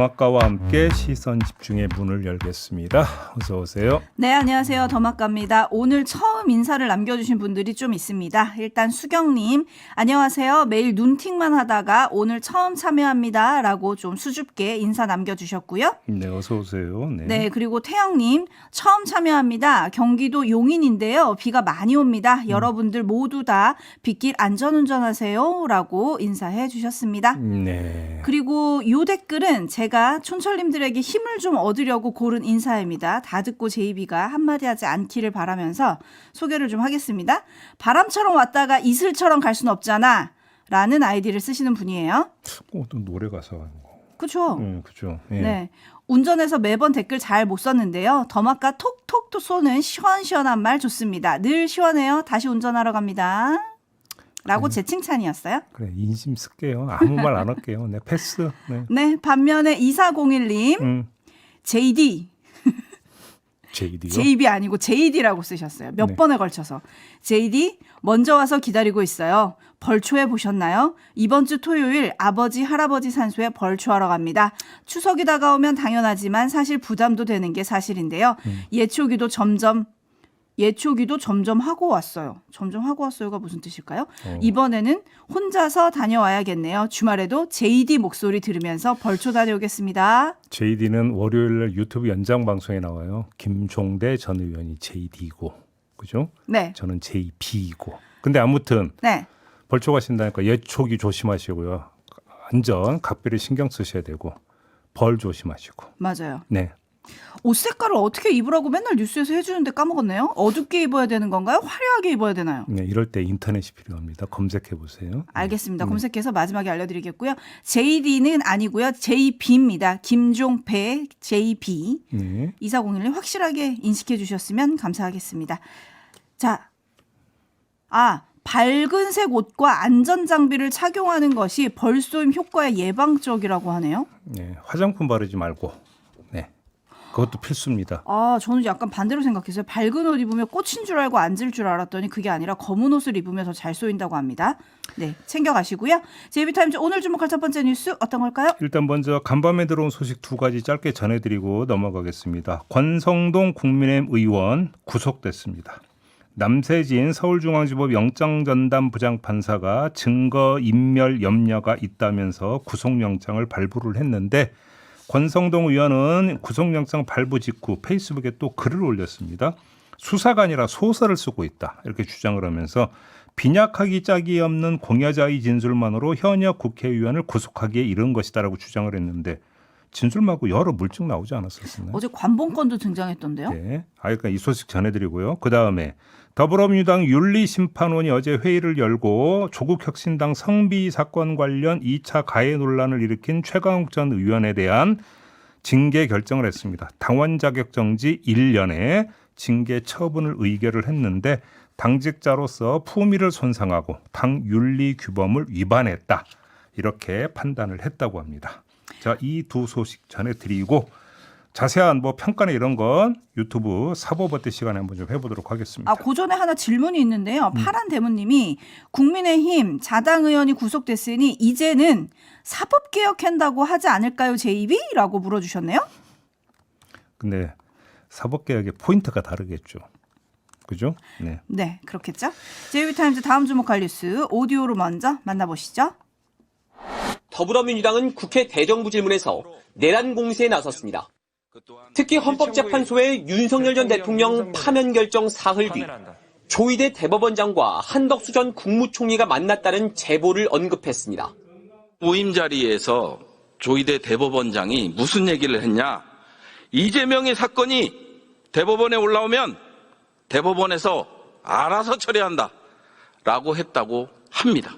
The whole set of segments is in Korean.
더마카와 함께 시선 집중의 문을 열겠습니다. 어서 오세요. 네, 안녕하세요. 더마카입니다. 오늘 처음 인사를 남겨주신 분들이 좀 있습니다. 일단 수경님, 안녕하세요. 매일 눈팅만 하다가 오늘 처음 참여합니다. 라고 좀 수줍게 인사 남겨주셨고요. 네, 어서 오세요. 네, 그리고 태영님, 처음 참여합니다. 경기도 용인인데요. 비가 많이 옵니다. 여러분들 모두 다 빗길 안전운전하세요. 라고 인사해 주셨습니다. 네. 그리고 이 댓글은 제가 촌철님들에게 힘을 좀 얻으려고 고른 인사입니다. 다 듣고 제이비가 한마디 하지 않기를 바라면서 소개를 좀 하겠습니다. 바람처럼 왔다가 이슬처럼 갈 순 없잖아 라는 아이디를 쓰시는 분이에요. 또 노래 가사. 그렇죠? 그렇죠. 네. 운전해서 매번 댓글 잘 못 썼는데요. 더마카 톡톡 쏘는 시원시원한 말 좋습니다. 늘 시원해요. 다시 운전하러 갑니다. 라고 제 칭찬이었어요. 그래, 인심 쓸게요. 아무 말 안 할게요. 네, 패스. 네. 네, 반면에 2401님 JD JD요? JB 아니고 JD라고 쓰셨어요. 몇 네. 번에 걸쳐서. JD 먼저 와서 기다리고 있어요. 벌초해 보셨나요? 이번 주 토요일 아버지 할아버지 산소에 벌초하러 갑니다. 추석이 다가오면 당연하지만 사실 부담도 되는 게 사실인데요. 예초기도 점점 하고 왔어요. 점점 하고 왔어요가 무슨 뜻일까요? 이번에는 혼자서 다녀와야겠네요. 주말에도 JD 목소리 들으면서 벌초 다녀오겠습니다. JD는 월요일 유튜브 연장 방송에 나와요. 김종대 전 의원이 JD고, 그죠? 네. 저는 JB이고. 근데 아무튼 네. 벌초 가신다니까 예초기 조심하시고요. 안전 각별히 신경 쓰셔야 되고 벌 조심하시고. 맞아요. 네. 옷 색깔을 어떻게 입으라고 맨날 뉴스에서 해주는데 까먹었네요. 어둡게 입어야 되는 건가요? 화려하게 입어야 되나요? 네, 이럴 때 인터넷이 필요합니다. 검색해 보세요. 알겠습니다. 검색해서 마지막에 알려드리겠고요. JD는 아니고요. JB입니다. 김종배 JB. 네. 2401님 확실하게 인식해 주셨으면 감사하겠습니다. 자, 밝은색 옷과 안전장비를 착용하는 것이 벌쏘임 효과의 예방적이라고 하네요. 네, 화장품 바르지 말고. 네. 그것도 필수입니다. 저는 약간 반대로 생각했어요. 밝은 옷 입으면 꽃인 줄 알고 앉을 줄 알았더니 그게 아니라 검은 옷을 입으면 더 잘 쏘인다고 합니다. 네, 챙겨가시고요. 제이비타임즈 오늘 주목할 첫 번째 뉴스 어떤 걸까요? 일단 먼저 간밤에 들어온 소식 두 가지 짧게 전해드리고 넘어가겠습니다. 권성동 국민의힘 의원 구속됐습니다. 남세진 서울중앙지법 영장전담 부장판사가 증거인멸 염려가 있다면서 구속영장을 발부를 했는데 권성동 의원은 구속영장 발부 직후 페이스북에 또 글을 올렸습니다. 수사가 아니라 소설을 쓰고 있다 이렇게 주장을 하면서 빈약하기 짝이 없는 공여자의 진술만으로 현역 국회의원을 구속하기에 이른 것이다라고 주장을 했는데 진술 말고 여러 물증 나오지 않았었나요? 어제 관봉권도 등장했던데요. 네, 그러니까 이 소식 전해드리고요. 그 다음에 더불어민주당 윤리심판원이 어제 회의를 열고 조국혁신당 성비 사건 관련 2차 가해 논란을 일으킨 최강욱 전 의원에 대한 징계 결정을 했습니다. 당원 자격 정지 1년에 징계 처분을 의결을 했는데 당직자로서 품위를 손상하고 당 윤리 규범을 위반했다. 이렇게 판단을 했다고 합니다. 자, 이 두 소식 전해드리고 자세한 평가나 이런 건 유튜브 사법어때 시간에 한번 좀 해보도록 하겠습니다. 그 전에 하나 질문이 있는데요. 파란 대문님이 국민의힘 자당 의원이 구속됐으니 이제는 사법개혁한다고 하지 않을까요, 제이비? 라고 물어주셨네요. 근데 사법개혁의 포인트가 다르겠죠. 그죠? 네. 네, 그렇겠죠. 제이비타임즈 다음 주목할 뉴스 오디오로 먼저 만나보시죠. 더불어민주당은 국회 대정부 질문에서 내란 공세에 나섰습니다. 특히 헌법재판소의 윤석열 전 대통령 파면 결정 사흘 뒤 조희대 대법원장과 한덕수 전 국무총리가 만났다는 제보를 언급했습니다. 모임 자리에서 조희대 대법원장이 무슨 얘기를 했냐? 이재명의 사건이 대법원에 올라오면 대법원에서 알아서 처리한다 라고 했다고 합니다.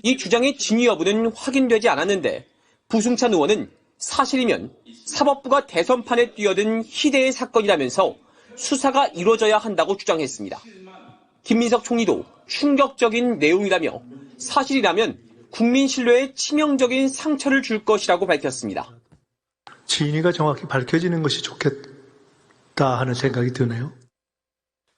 이 주장의 진위 여부는 확인되지 않았는데 부승찬 의원은 사실이면 사법부가 대선판에 뛰어든 희대의 사건이라면서 수사가 이루어져야 한다고 주장했습니다. 김민석 총리도 충격적인 내용이라며 사실이라면 국민 신뢰에 치명적인 상처를 줄 것이라고 밝혔습니다. 진위가 정확히 밝혀지는 것이 좋겠다 하는 생각이 드네요.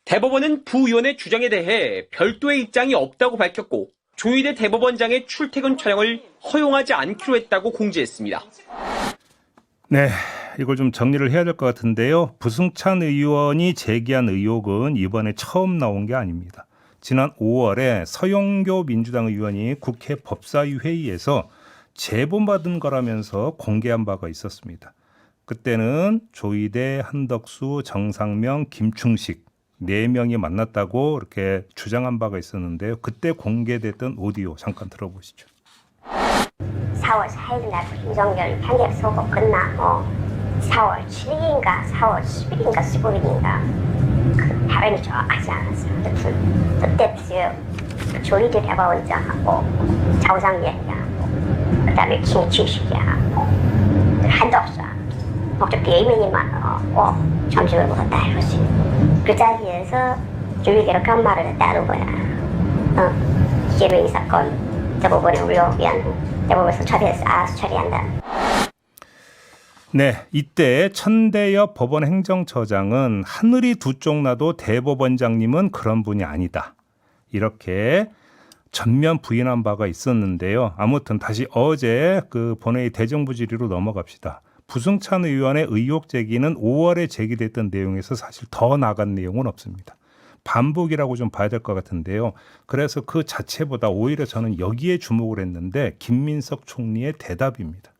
대법원은 부 의원의 주장에 대해 별도의 입장이 없다고 밝혔고 조희대 대법원장의 출퇴근 촬영을 허용하지 않기로 했다고 공지했습니다. 네, 이걸 좀 정리를 해야 될 것 같은데요. 부승찬 의원이 제기한 의혹은 이번에 처음 나온 게 아닙니다. 지난 5월에 서영교 민주당 의원이 국회 법사위 회의에서 제보받은 거라면서 공개한 바가 있었습니다. 그때는 조희대, 한덕수, 정상명, 김충식 4명이 만났다고 이렇게 주장한 바가 있었는데요. 그때 공개됐던 오디오 잠깐 들어보시죠. 4월 4일 날 윤석열 판결 선고 끝나고 4월 7일인가 4월 10일인가 15일인가 그 발언이 정확하지 않았어요. 그때 지금 조희대 대법원장하고 정상회의하고 그다음에 김충식이하고 한덕수하고 목적 대의원이 많아고 점심을 먹었다 이러지. 그 자리에서 조희대로 간 말을 했다는 거야. 이재명 이 사건 대법원에 올려오면 대법원에서 알아서 처리한다. 네, 이때 천대엽 법원 행정처장은 하늘이 두 쪽 나도 대법원장님은 그런 분이 아니다. 이렇게 전면 부인한 바가 있었는데요. 아무튼 다시 어제 그 본회의 대정부 질의로 넘어갑시다. 부승찬 의원의 의혹 제기는 5월에 제기됐던 내용에서 사실 더 나간 내용은 없습니다. 반복이라고 좀 봐야 될 것 같은데요. 그래서 그 자체보다 오히려 저는 여기에 주목을 했는데 김민석 총리의 대답입니다.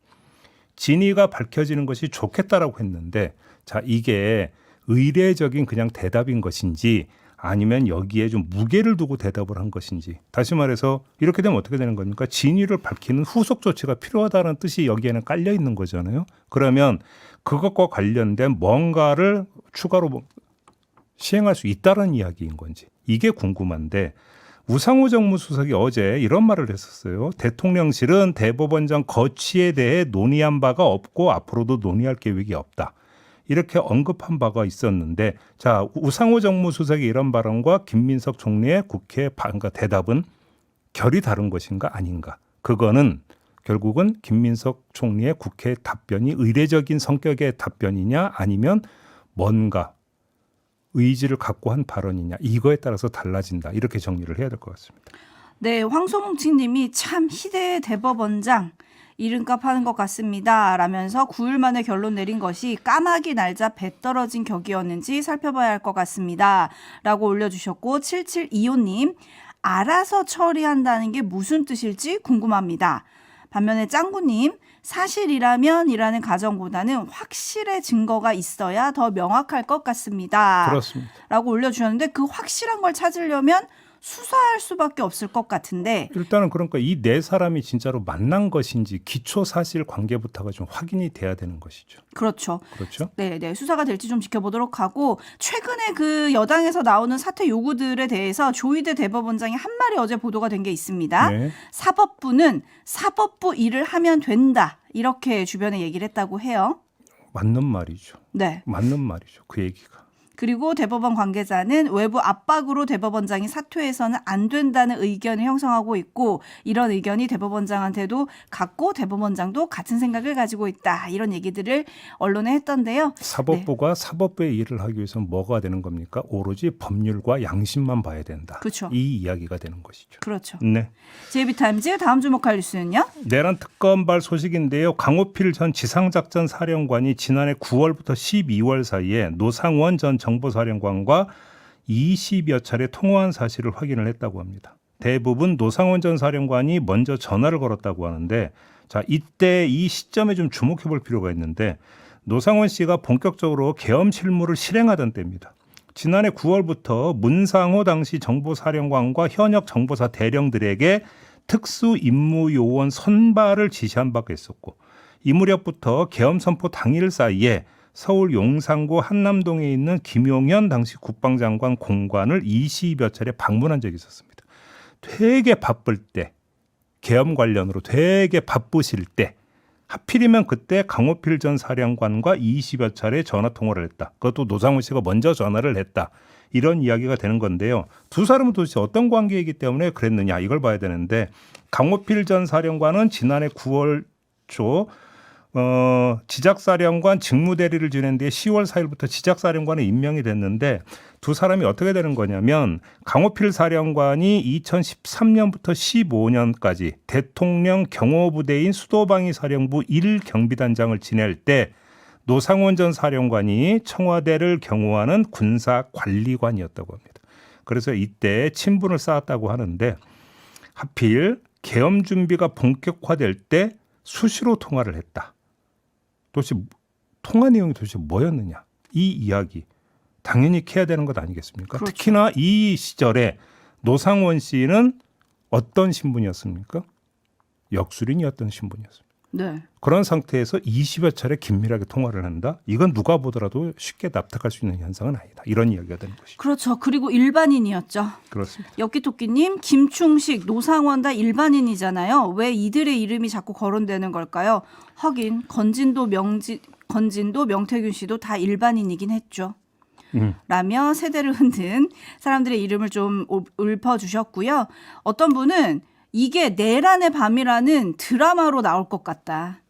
진위가 밝혀지는 것이 좋겠다라고 했는데 자 이게 의례적인 그냥 대답인 것인지 아니면 여기에 좀 무게를 두고 대답을 한 것인지 다시 말해서 이렇게 되면 어떻게 되는 겁니까? 진위를 밝히는 후속 조치가 필요하다는 뜻이 여기에는 깔려 있는 거잖아요. 그러면 그것과 관련된 뭔가를 추가로 시행할 수 있다는 이야기인 건지 이게 궁금한데 우상호 정무수석이 어제 이런 말을 했었어요. 대통령실은 대법원장 거취에 대해 논의한 바가 없고 앞으로도 논의할 계획이 없다. 이렇게 언급한 바가 있었는데 자 우상호 정무수석의 이런 발언과 김민석 총리의 국회 그러니까 대답은 결이 다른 것인가 아닌가. 그거는 결국은 김민석 총리의 국회 답변이 의례적인 성격의 답변이냐 아니면 뭔가 의지를 갖고 한 발언이냐 이거에 따라서 달라진다. 이렇게 정리를 해야 될 것 같습니다. 네, 황소뭉치 님이 참 희대의 대법원장 이름값 하는 것 같습니다. 라면서 9일 만에 결론 내린 것이 까마귀 날자 배 떨어진 격이었는지 살펴봐야 할 것 같습니다. 라고 올려주셨고 7725님 알아서 처리한다는 게 무슨 뜻일지 궁금합니다. 반면에 짱구님 사실이라면 이라는 가정보다는 확실의 증거가 있어야 더 명확할 것 같습니다. 그렇습니다. 라고 올려주셨는데 그 확실한 걸 찾으려면 수사할 수밖에 없을 것 같은데 일단은 그러니까 이 네 사람이 진짜로 만난 것인지 기초 사실 관계부터가 좀 확인이 돼야 되는 것이죠. 그렇죠. 그렇죠. 네, 수사가 될지 좀 지켜보도록 하고 최근에 그 여당에서 나오는 사퇴 요구들에 대해서 조희대 대법원장이 한 말이 어제 보도가 된 게 있습니다. 네. 사법부는 사법부 일을 하면 된다. 이렇게 주변에 얘기를 했다고 해요. 맞는 말이죠. 네. 맞는 말이죠. 그 얘기가. 그리고 대법원 관계자는 외부 압박으로 대법원장이 사퇴해서는 안 된다는 의견을 형성하고 있고 이런 의견이 대법원장한테도 갔고 대법원장도 같은 생각을 가지고 있다. 이런 얘기들을 언론에 했던데요. 사법부가 사법부의 일을 하기 위해서는 뭐가 되는 겁니까? 오로지 법률과 양심만 봐야 된다. 그렇죠. 이 이야기가 되는 것이죠. 그렇죠. 네. JB타임즈 다음 주목할 뉴스는요. 내란 특검발 소식인데요. 강호필 전 지상작전 사령관이 지난해 9월부터 12월 사이에 노상원 전 정보사령관과 20여 차례 통화한 사실을 확인을 했다고 합니다. 대부분 노상원 전 사령관이 먼저 전화를 걸었다고 하는데 자 이때 이 시점에 좀 주목해 볼 필요가 있는데 노상원 씨가 본격적으로 계엄 실무를 실행하던 때입니다. 지난해 9월부터 문상호 당시 정보사령관과 현역 정보사 대령들에게 특수임무요원 선발을 지시한 바가 있었고 이 무렵부터 계엄 선포 당일 사이에 서울 용산구 한남동에 있는 김용현 당시 국방장관 공관을 20여 차례 방문한 적이 있었습니다. 되게 바쁠 때, 계엄 관련으로 되게 바쁘실 때 하필이면 그때 강호필 전 사령관과 20여 차례 전화통화를 했다. 그것도 노상훈 씨가 먼저 전화를 했다. 이런 이야기가 되는 건데요. 두 사람은 도대체 어떤 관계이기 때문에 그랬느냐 이걸 봐야 되는데 강호필 전 사령관은 지난해 9월 초 지작사령관 직무대리를 지낸 뒤에 10월 4일부터 지작사령관에 임명이 됐는데 두 사람이 어떻게 되는 거냐면 강호필 사령관이 2013년부터 15년까지 대통령 경호부대인 수도방위 사령부 1경비단장을 지낼 때 노상원 전 사령관이 청와대를 경호하는 군사관리관이었다고 합니다. 그래서 이때 친분을 쌓았다고 하는데 하필 계엄 준비가 본격화될 때 수시로 통화를 했다. 도대체 통화 내용이 도대체 뭐였느냐? 이 이야기 당연히 캐야 되는 것 아니겠습니까? 그렇죠. 특히나 이 시절에 노상원 씨는 어떤 신분이었습니까? 역술인이었던 신분이었습니다. 네. 그런 상태에서 20여 차례 긴밀하게 통화를 한다? 이건 누가 보더라도 쉽게 납득할 수 있는 현상은 아니다. 이런 이야기가 되는 것이죠. 그렇죠. 그리고 일반인이었죠. 그렇습니다. 엽기토끼님, 김충식, 노상원 다 일반인이잖아요. 왜 이들의 이름이 자꾸 거론되는 걸까요? 하긴 건진도 명태균 씨도 다 일반인이긴 했죠. 라며 세대를 흔든 사람들의 이름을 좀 읊어주셨고요. 어떤 분은 이게 내란의 밤이라는 드라마로 나올 것 같다.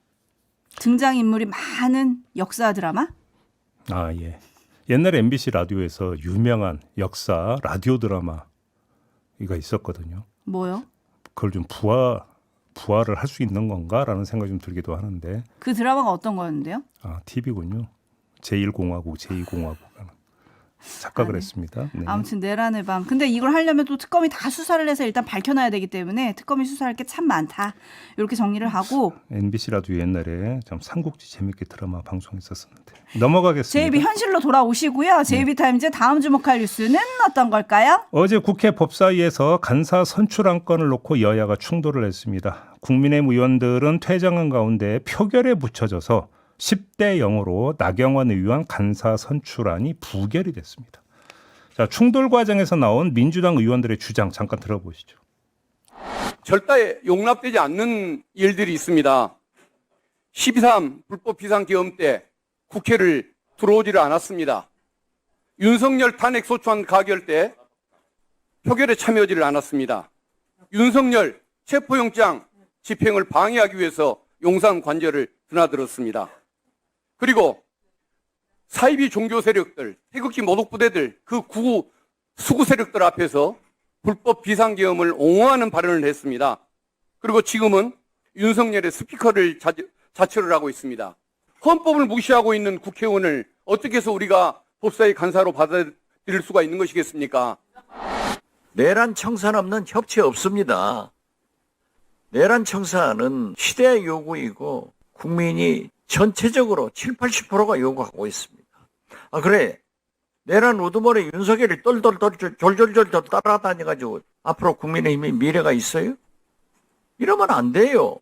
등장인물이 많은 역사 드라마? 아, 예. 옛날에 MBC 라디오에서 유명한 역사 라디오 드라마가 있었거든요. 뭐요? 그걸 좀 부활을 할 수 있는 건가라는 생각이 좀 들기도 하는데 그 드라마가 어떤 거였는데요? TV군요. 제1공화국, 제2공화국 하는 작가를 네. 했습니다. 네. 아무튼 내란의 밤. 근데 이걸 하려면 또 특검이 다 수사를 해서 일단 밝혀놔야 되기 때문에 특검이 수사할 게 참 많다. 이렇게 정리를 하고 MBC 라디오 옛날에 참 삼국지 재밌게 드라마 방송했었는데 넘어가겠습니다. JB 현실로 돌아오시고요. JB 타임즈 다음 주목할 뉴스는 어떤 걸까요? 어제 국회 법사위에서 간사 선출 안건을 놓고 여야가 충돌을 했습니다. 국민의힘 의원들은 퇴장한 가운데 표결에 붙여져서 10대 0으로 나경원 의원 간사 선출안이 부결이 됐습니다. 자, 충돌 과정에서 나온 민주당 의원들의 주장 잠깐 들어보시죠. 절대 용납되지 않는 일들이 있습니다. 12.3 불법 비상계엄 때 국회를 들어오지를 않았습니다. 윤석열 탄핵소추안 가결 때 표결에 참여하지를 않았습니다. 윤석열 체포영장 집행을 방해하기 위해서 용산 관저를 드나들었습니다. 그리고 사이비 종교 세력들, 태극기 모독부대들, 그 수구 세력들 앞에서 불법 비상계엄을 옹호하는 발언을 했습니다. 그리고 지금은 윤석열의 스피커를 자처를 하고 있습니다. 헌법을 무시하고 있는 국회의원을 어떻게 해서 우리가 법사위 간사로 받아들일 수가 있는 것이겠습니까? 내란 청산 없는 협치 없습니다. 내란 청산은 시대의 요구이고 국민이 전체적으로 70~80%가 요구하고 있습니다. 아 그래 내란 우두머리 윤석열이 졸졸졸 따라다녀가지고 앞으로 국민의힘이 미래가 있어요? 이러면 안 돼요.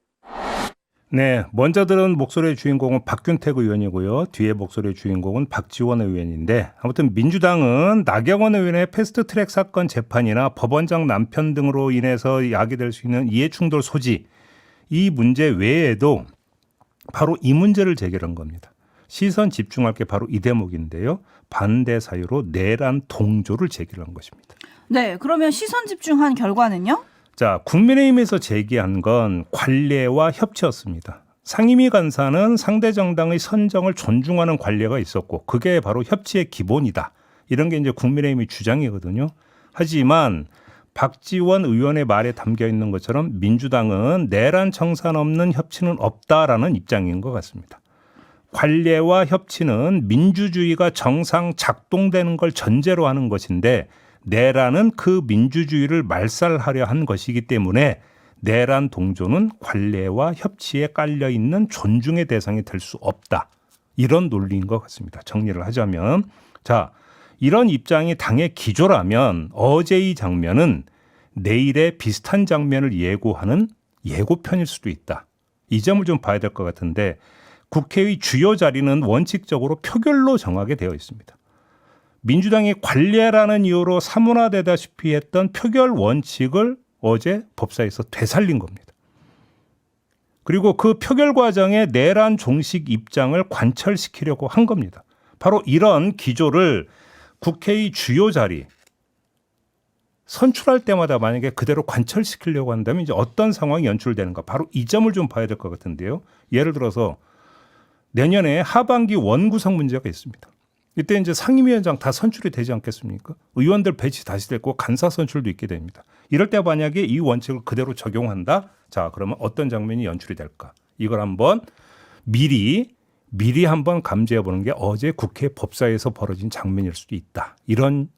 네, 먼저 들은 목소리의 주인공은 박균택 의원이고요. 뒤에 목소리의 주인공은 박지원 의원인데 아무튼 민주당은 나경원 의원의 패스트트랙 사건 재판이나 법원장 남편 등으로 인해서 야기될 수 있는 이해충돌 소지 이 문제 외에도 바로 이 문제를 제기한 겁니다. 시선 집중할 게 바로 이 대목인데요. 반대 사유로 내란 동조를 제기한 것입니다. 네, 그러면 시선 집중한 결과는요? 자, 국민의힘에서 제기한 건 관례와 협치였습니다. 상임위 간사는 상대 정당의 선정을 존중하는 관례가 있었고 그게 바로 협치의 기본이다. 이런 게 이제 국민의힘의 주장이거든요. 하지만 박지원 의원의 말에 담겨 있는 것처럼 민주당은 내란 청산 없는 협치는 없다라는 입장인 것 같습니다. 관례와 협치는 민주주의가 정상 작동되는 걸 전제로 하는 것인데 내란은 그 민주주의를 말살하려 한 것이기 때문에 내란 동조는 관례와 협치에 깔려 있는 존중의 대상이 될 수 없다. 이런 논리인 것 같습니다. 정리를 하자면 자, 이런 입장이 당의 기조라면 어제 이 장면은 내일의 비슷한 장면을 예고하는 예고편일 수도 있다. 이 점을 좀 봐야 될 것 같은데 국회의 주요 자리는 원칙적으로 표결로 정하게 되어 있습니다. 민주당이 관례라는 이유로 사문화되다시피 했던 표결 원칙을 어제 법사위에서 되살린 겁니다. 그리고 그 표결 과정에 내란 종식 입장을 관철시키려고 한 겁니다. 바로 이런 기조를 국회의 주요 자리 선출할 때마다 만약에 그대로 관철시키려고 한다면 이제 어떤 상황이 연출되는가 바로 이 점을 좀 봐야 될 것 같은데요. 예를 들어서 내년에 하반기 원구성 문제가 있습니다. 이때 이제 상임위원장 다 선출이 되지 않겠습니까? 의원들 배치 다시 됐고 간사 선출도 있게 됩니다. 이럴 때 만약에 이 원칙을 그대로 적용한다? 자, 그러면 어떤 장면이 연출이 될까? 이걸 한번 미리 한번 감지해 보는 게 어제 국회 법사위에서 벌어진 장면일 수도 있다. 이런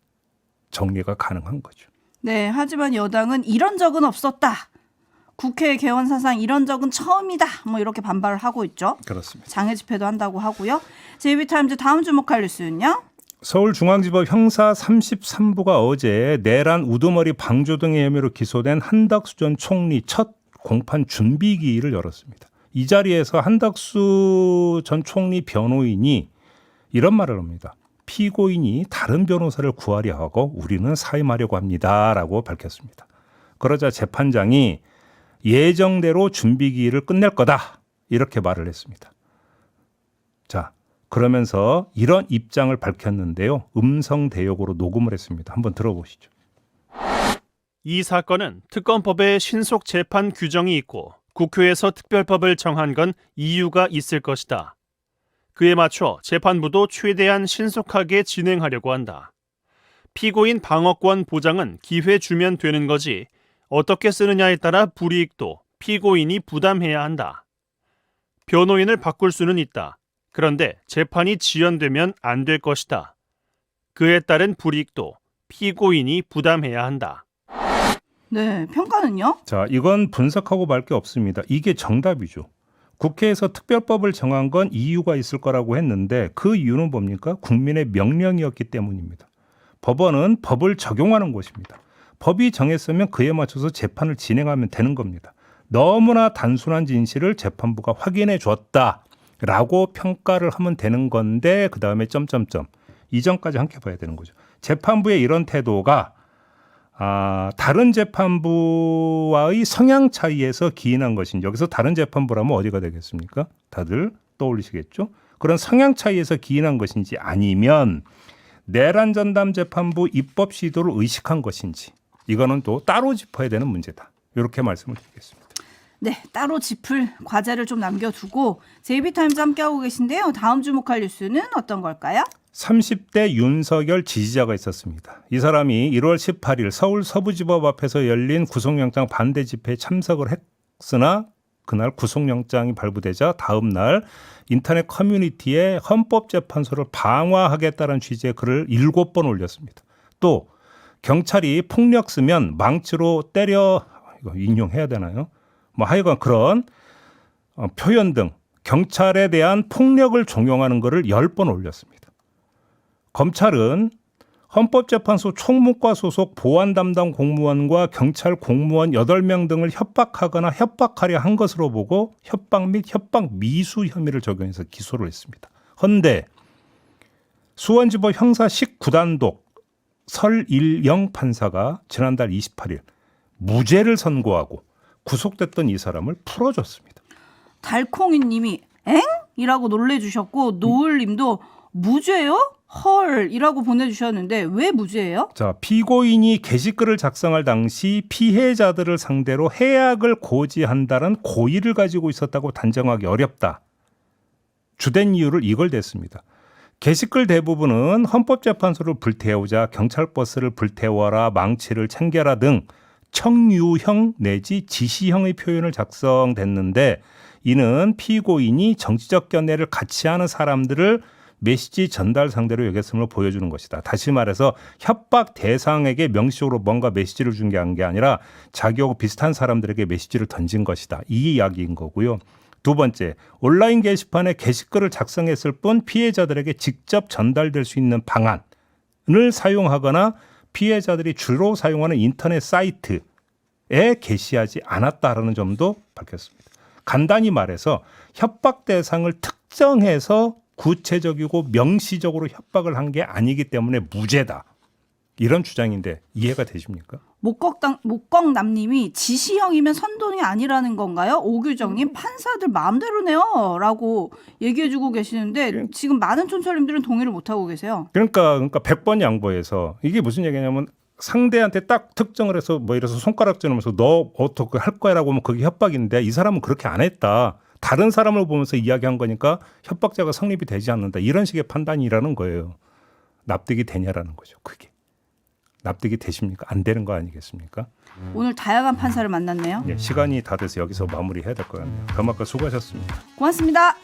정리가 가능한 거죠. 네, 하지만 여당은 이런 적은 없었다. 국회 개원 사상 이런 적은 처음이다. 뭐 이렇게 반발을 하고 있죠. 그렇습니다. 장애 집회도 한다고 하고요. JB타임즈 다음 주목할 뉴스는요. 서울중앙지법 형사 33부가 어제 내란 우두머리 방조 등의 혐의로 기소된 한덕수 전 총리 첫 공판 준비기일을 열었습니다. 이 자리에서 한덕수 전 총리 변호인이 이런 말을 합니다. 피고인이 다른 변호사를 구하려 하고 우리는 사임하려고 합니다라고 밝혔습니다. 그러자 재판장이 예정대로 준비기일을 끝낼 거다 이렇게 말을 했습니다. 자, 그러면서 이런 입장을 밝혔는데요. 음성 대역으로 녹음을 했습니다. 한번 들어보시죠. 이 사건은 특검법에 신속 재판 규정이 있고 국회에서 특별법을 정한 건 이유가 있을 것이다. 그에 맞춰 재판부도 최대한 신속하게 진행하려고 한다. 피고인 방어권 보장은 기회 주면 되는 거지 어떻게 쓰느냐에 따라 불이익도 피고인이 부담해야 한다. 변호인을 바꿀 수는 있다. 그런데 재판이 지연되면 안 될 것이다. 그에 따른 불이익도 피고인이 부담해야 한다. 네, 평가는요? 자, 이건 분석하고 말 게 없습니다. 이게 정답이죠. 국회에서 특별법을 정한 건 이유가 있을 거라고 했는데 그 이유는 뭡니까? 국민의 명령이었기 때문입니다. 법원은 법을 적용하는 곳입니다. 법이 정했으면 그에 맞춰서 재판을 진행하면 되는 겁니다. 너무나 단순한 진실을 재판부가 확인해 줬다라고 평가를 하면 되는 건데 그다음에 점점점 이전까지 함께 봐야 되는 거죠. 재판부의 이런 태도가 다른 재판부와의 성향 차이에서 기인한 것인지 여기서 다른 재판부라면 어디가 되겠습니까? 다들 떠올리시겠죠? 그런 성향 차이에서 기인한 것인지 아니면 내란 전담 재판부 입법 시도를 의식한 것인지 이거는 또 따로 짚어야 되는 문제다. 이렇게 말씀을 드리겠습니다. 네, 따로 짚을 과제를 좀 남겨두고 JB타임즈 함께하고 계신데요. 다음 주목할 뉴스는 어떤 걸까요? 30대 윤석열 지지자가 있었습니다. 이 사람이 1월 18일 서울 서부지법 앞에서 열린 구속영장 반대 집회에 참석을 했으나 그날 구속영장이 발부되자 다음 날 인터넷 커뮤니티에 헌법재판소를 방화하겠다는 취지의 글을 7번 올렸습니다. 또 경찰이 폭력 쓰면 망치로 때려 이거 인용해야 되나요? 뭐 하여간 그런 표현 등 경찰에 대한 폭력을 종용하는 것을 10번 올렸습니다. 검찰은 헌법재판소 총무과 소속 보안 담당 공무원과 경찰 공무원 8명 등을 협박하거나 협박하려 한 것으로 보고 협박 및 협박 미수 혐의를 적용해서 기소를 했습니다. 헌데 수원지법 형사 19단독 설일영 판사가 지난달 28일 무죄를 선고하고 구속됐던 이 사람을 풀어줬습니다. 달콩이 님이 엥? 이라고 놀래주셨고 노을 님도 무죄요? 헐 이라고 보내주셨는데 왜 무죄예요? 자, 피고인이 게시글을 작성할 당시 피해자들을 상대로 해악을 고지한다는 고의를 가지고 있었다고 단정하기 어렵다. 주된 이유를 이걸 댔습니다. 게시글 대부분은 헌법재판소를 불태우자 경찰버스를 불태워라, 망치를 챙겨라 등 청유형 내지 지시형의 표현을 작성됐는데 이는 피고인이 정치적 견해를 같이 하는 사람들을 메시지 전달 상대로 여겼음을 보여주는 것이다. 다시 말해서 협박 대상에게 명시적으로 뭔가 메시지를 준 게 아니라 자기하고 비슷한 사람들에게 메시지를 던진 것이다. 이 이야기인 거고요. 두 번째, 온라인 게시판에 게시글을 작성했을 뿐 피해자들에게 직접 전달될 수 있는 방안을 사용하거나 피해자들이 주로 사용하는 인터넷 사이트에 게시하지 않았다라는 점도 밝혔습니다. 간단히 말해서 협박 대상을 특정해서 구체적이고 명시적으로 협박을 한 게 아니기 때문에 무죄다. 이런 주장인데 이해가 되십니까? 목광남님이 지시형이면 선동이 아니라는 건가요? 오규정님 판사들 마음대로네요 라고 얘기해주고 계시는데 지금 많은 촌철님들은 동의를 못하고 계세요. 그러니까 100번 양보해서 이게 무슨 얘기냐면 상대한테 딱 특정을 해서 뭐 이래서 손가락질하면서 너 어떻게 할 거야라고 하면 그게 협박인데 이 사람은 그렇게 안 했다. 다른 사람을 보면서 이야기한 거니까 협박죄가 성립이 되지 않는다. 이런 식의 판단이라는 거예요. 납득이 되냐라는 거죠. 그게. 납득이 되십니까? 안 되는 거 아니겠습니까? 오늘 다양한 판사를 만났네요. 예, 시간이 다 돼서 여기서 마무리해야 될 것 같네요. 변호사님 수고하셨습니다. 고맙습니다.